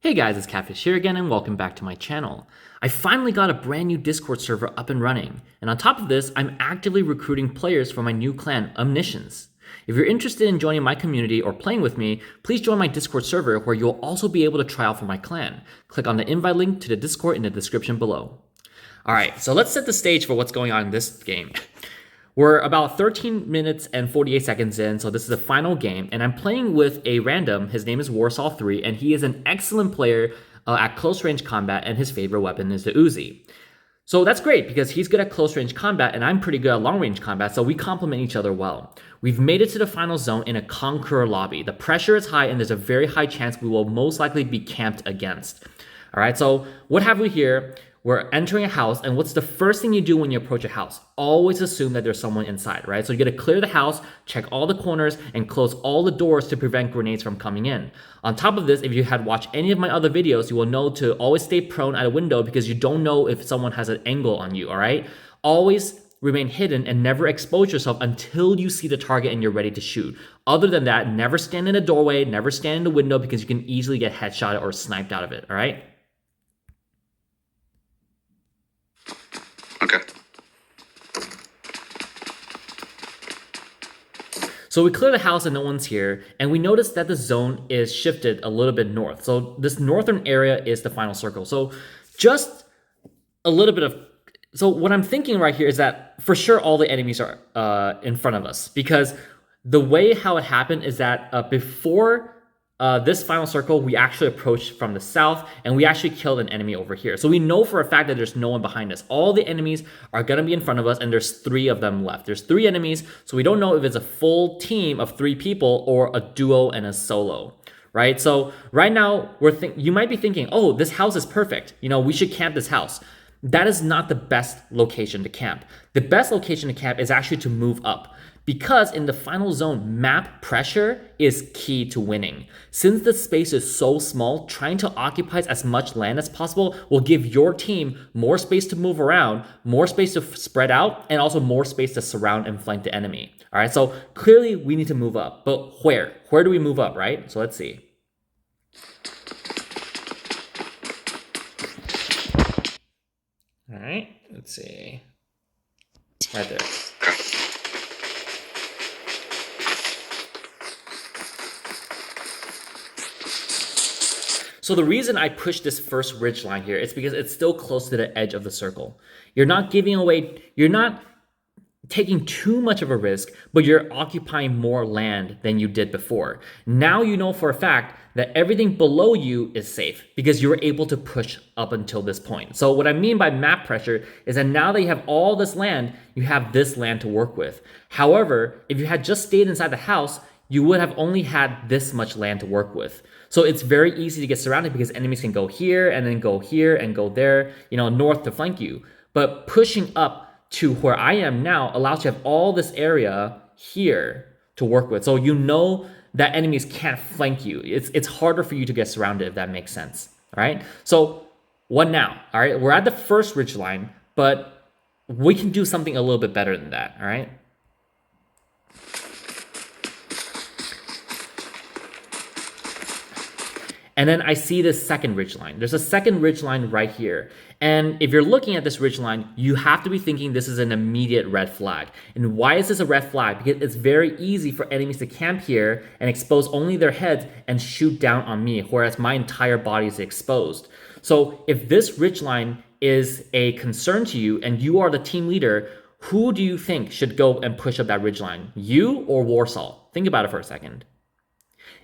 Hey guys, it's Catfish here again and welcome back to my channel. I finally got a brand new Discord server up and running, and on top of this, I'm actively recruiting players for my new clan, Omniscience. If you're interested in joining my community or playing with me, please join my Discord server where you'll also be able to try out for my clan. Click on the invite link to the Discord in the description below. Alright, so let's set the stage for what's going on in this game. We're about 13 minutes and 48 seconds in, so this is the final game, and I'm playing with a random. His name is Warsaw3, and he is an excellent player at close range combat, and his favorite weapon is the Uzi. So that's great, because he's good at close range combat, and I'm pretty good at long range combat, so we complement each other well. We've made it to the final zone in a Conqueror lobby. The pressure is high, and there's a very high chance we will most likely be camped against. Alright, so what have we here? We're entering a house, and what's the first thing you do when you approach a house? Always assume that there's someone inside, right? So you gotta clear the house, check all the corners, and close all the doors to prevent grenades from coming in. On top of this, if you had watched any of my other videos, you will know to always stay prone at a window because you don't know if someone has an angle on you, all right? Always remain hidden and never expose yourself until you see the target and you're ready to shoot. Other than that, never stand in a doorway, never stand in the window because you can easily get headshotted or sniped out of it, all right? Okay. So we clear the house and no one's here, and we notice that the zone is shifted a little bit north. So this northern area is the final circle. So just a little bit of... So what I'm thinking right here is that for sure all the enemies are in front of us, because the way how it happened is that before this final circle, we actually approached from the south, and we actually killed an enemy over here. So we know for a fact that there's no one behind us. All the enemies are going to be in front of us, and there's 3 of them left. There's 3 enemies, so we don't know if it's a full team of 3 people or a duo and a solo, right? So right now, you might be thinking, oh, this house is perfect. You know, we should camp this house. That is not the best location to camp. The best location to camp is actually to move up, because in the final zone, map pressure is key to winning. Since the space is so small, trying to occupy as much land as possible will give your team more space to move around, more space to spread out, and also more space to surround and flank the enemy. All right, so clearly we need to move up, but where? Where do we move up, right? So let's see. All right, let's see. Right there. So the reason I push this first ridge line here is because it's still close to the edge of the circle. You're not giving away, you're not taking too much of a risk, but you're occupying more land than you did before. Now you know for a fact that everything below you is safe because you were able to push up until this point. So what I mean by map pressure is that now that you have all this land, you have this land to work with. However, if you had just stayed inside the house, you would have only had this much land to work with. So it's very easy to get surrounded because enemies can go here and then go here and go there, you know, north to flank you. But pushing up to where I am now allows you to have all this area here to work with. So you know that enemies can't flank you. It's harder for you to get surrounded, if that makes sense. All right. So what now? All right. We're at the first ridge line, but we can do something a little bit better than that. All right. And then I see this second ridgeline. There's a second ridgeline right here. And if you're looking at this ridgeline, you have to be thinking this is an immediate red flag. And why is this a red flag? Because it's very easy for enemies to camp here and expose only their heads and shoot down on me, whereas my entire body is exposed. So if this ridgeline is a concern to you and you are the team leader, who do you think should go and push up that ridgeline? You or Warsaw? Think about it for a second.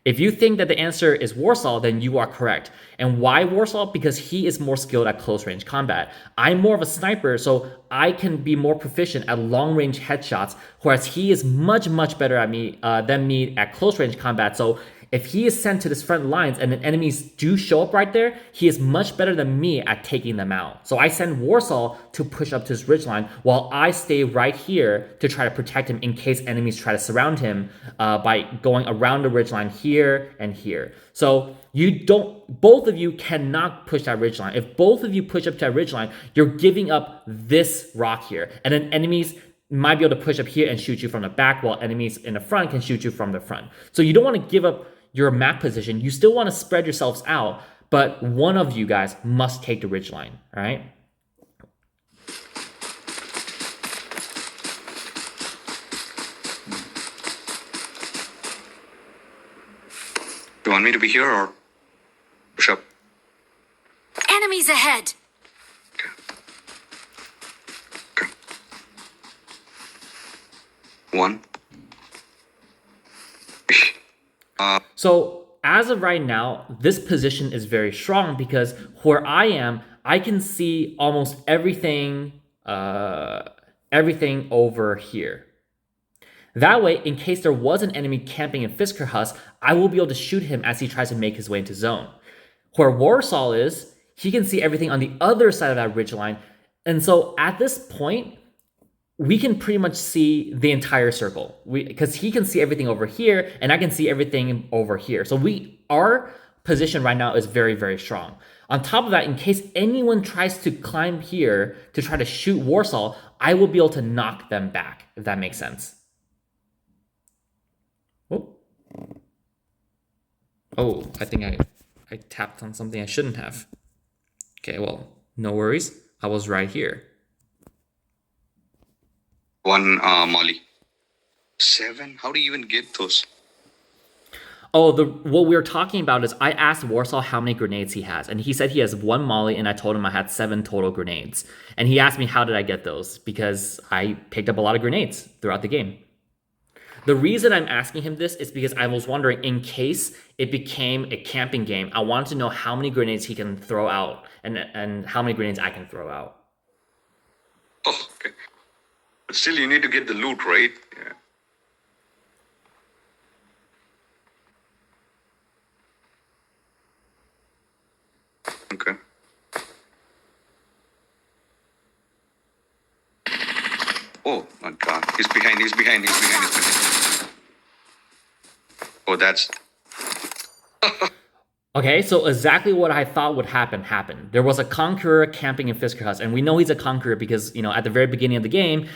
If you think that the answer is Warsaw, then you are correct. And why Warsaw? Because he is more skilled at close range combat. I'm more of a sniper, so I can be more proficient at long range headshots, whereas he is much, much better at than me at close range combat. So if he is sent to this front lines and then enemies do show up right there, he is much better than me at taking them out. So I send Warsaw to push up to his ridgeline while I stay right here to try to protect him in case enemies try to surround him by going around the ridgeline here and here. So both of you cannot push that ridgeline. If both of you push up to that ridgeline, you're giving up this rock here. And then enemies might be able to push up here and shoot you from the back while enemies in the front can shoot you from the front. So you don't want to give up your map position. You still want to spread yourselves out, but one of you guys must take the ridgeline, all right? Do you want me to be here or push up? Enemies ahead! Okay. One. So as of right now, this position is very strong because where I am, I can see almost everything over here. That way, in case there was an enemy camping in Fisker Husk, I will be able to shoot him as he tries to make his way into zone. Where Warsaw is, he can see everything on the other side of that ridgeline. And so at this point, we can pretty much see the entire circle because he can see everything over here and I can see everything over here. So our position right now is very, very strong. On top of that, in case anyone tries to climb here to try to shoot Warsaw, I will be able to knock them back, if that makes sense. Oh, I think I tapped on something I shouldn't have. Okay, well, no worries. I was right here. One Molly. 7? How do you even get those? Oh, what we were talking about is I asked Warsaw how many grenades he has, and he said he has 1 Molly, and I told him I had 7 total grenades. And he asked me how did I get those, because I picked up a lot of grenades throughout the game. The reason I'm asking him this is because I was wondering, in case it became a camping game, I wanted to know how many grenades he can throw out and how many grenades I can throw out. Oh, okay. But still, you need to get the loot, right? Yeah. Okay. Oh my God! He's behind. Oh, that's. Okay, so exactly what I thought would happen happened. There was a Conqueror camping in Fisker Husk, and we know he's a Conqueror because, at the very beginning of the game,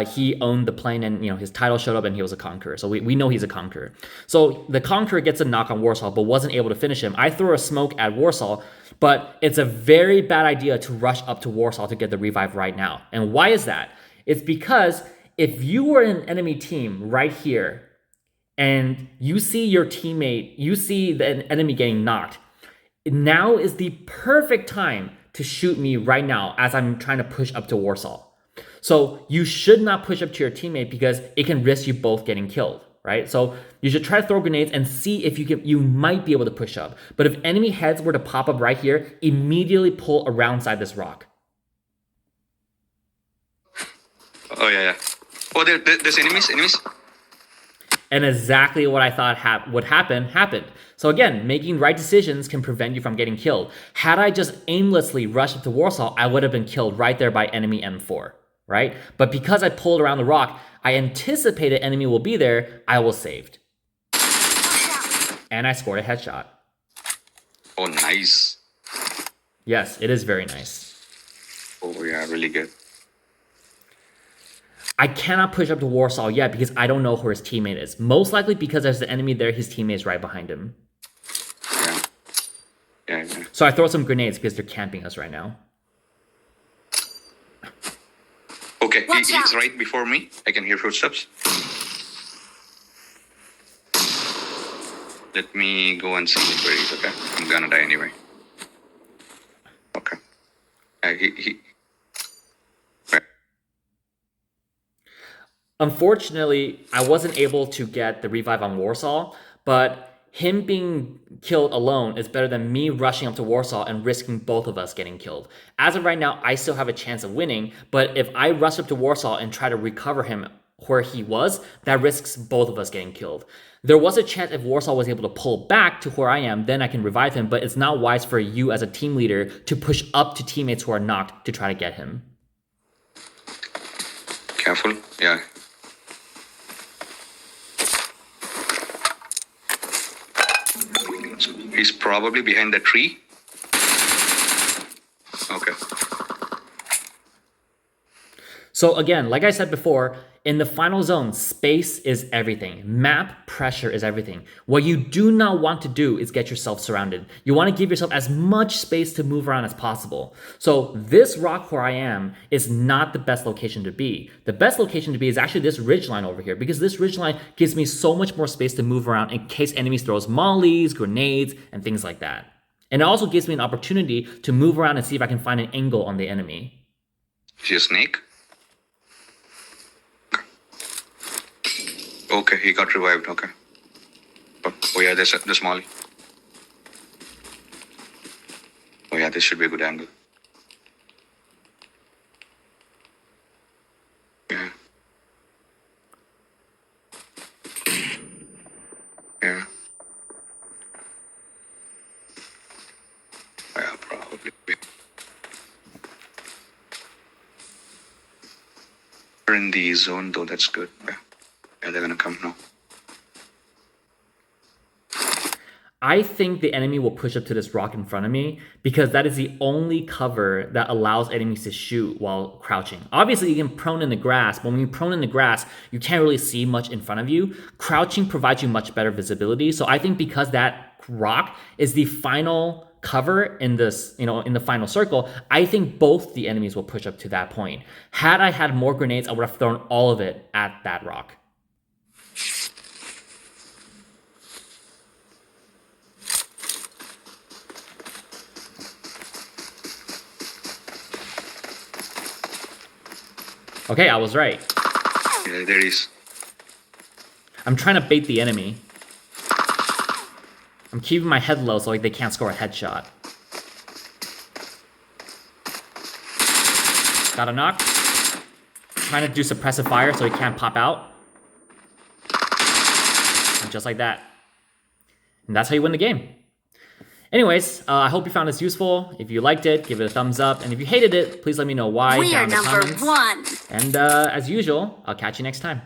he owned the plane and, his title showed up and he was a Conqueror. So we know he's a Conqueror. So the Conqueror gets a knock on Warsaw, but wasn't able to finish him. I throw a smoke at Warsaw, but it's a very bad idea to rush up to Warsaw to get the revive right now. And why is that? It's because if you were in an enemy team right here, and you see your teammate, you see the enemy getting knocked, now is the perfect time to shoot me right now as I'm trying to push up to Warsaw. So you should not push up to your teammate because it can risk you both getting killed, right? So you should try to throw grenades and see if you might be able to push up. But if enemy heads were to pop up right here, immediately pull around side this rock. Oh, yeah. Oh, there's enemies. And exactly what I thought would happen, happened. So again, making right decisions can prevent you from getting killed. Had I just aimlessly rushed up to Warsaw, I would have been killed right there by enemy M4, right? But because I pulled around the rock, I anticipated enemy will be there, I was saved. And I scored a headshot. Oh, nice. Yes, it is very nice. Oh, yeah, really good. I cannot push up to Warsaw yet because I don't know where his teammate is. Most likely because there's the enemy there, his teammate is right behind him. Yeah. So I throw some grenades because they're camping us right now. Okay, he's right before me. I can hear footsteps. Let me go and see where he is, okay? I'm gonna die anyway. Okay. Unfortunately, I wasn't able to get the revive on Warsaw, but him being killed alone is better than me rushing up to Warsaw and risking both of us getting killed. As of right now, I still have a chance of winning, but if I rush up to Warsaw and try to recover him where he was, that risks both of us getting killed. There was a chance if Warsaw was able to pull back to where I am, then I can revive him, but it's not wise for you as a team leader to push up to teammates who are knocked to try to get him. Careful, yeah. He's probably behind the tree. Okay. So again, like I said before, In the final zone, space is everything. Map pressure is everything. What you do not want to do is get yourself surrounded. You want to give yourself as much space to move around as possible. So this rock where I am is not the best location to be. The best location to be is actually this ridgeline over here, because this ridgeline gives me so much more space to move around in case enemies throws mollies, grenades, and things like that. And it also gives me an opportunity to move around and see if I can find an angle on the enemy. Is he a snake? Okay, he got revived. Okay. Oh yeah, there's Molly. Oh yeah, this should be a good angle. Yeah. Yeah. Yeah, probably. We're in the zone though, that's good. Yeah. Yeah, they're gonna come now. I think the enemy will push up to this rock in front of me because that is the only cover that allows enemies to shoot while crouching. Obviously, you can prone in the grass, but when you're prone in the grass, you can't really see much in front of you. Crouching provides you much better visibility. So I think because that rock is the final cover in this, in the final circle, I think both the enemies will push up to that point. Had I had more grenades, I would have thrown all of it at that rock. Okay, I was right. Yeah, there he is. I'm trying to bait the enemy. I'm keeping my head low so they can't score a headshot. Got a knock. Trying to do suppressive fire so he can't pop out. And just like that. And that's how you win the game. Anyways, I hope you found this useful. If you liked it, give it a thumbs up. And if you hated it, please let me know why We are down in the number comments. one. And as usual, I'll catch you next time.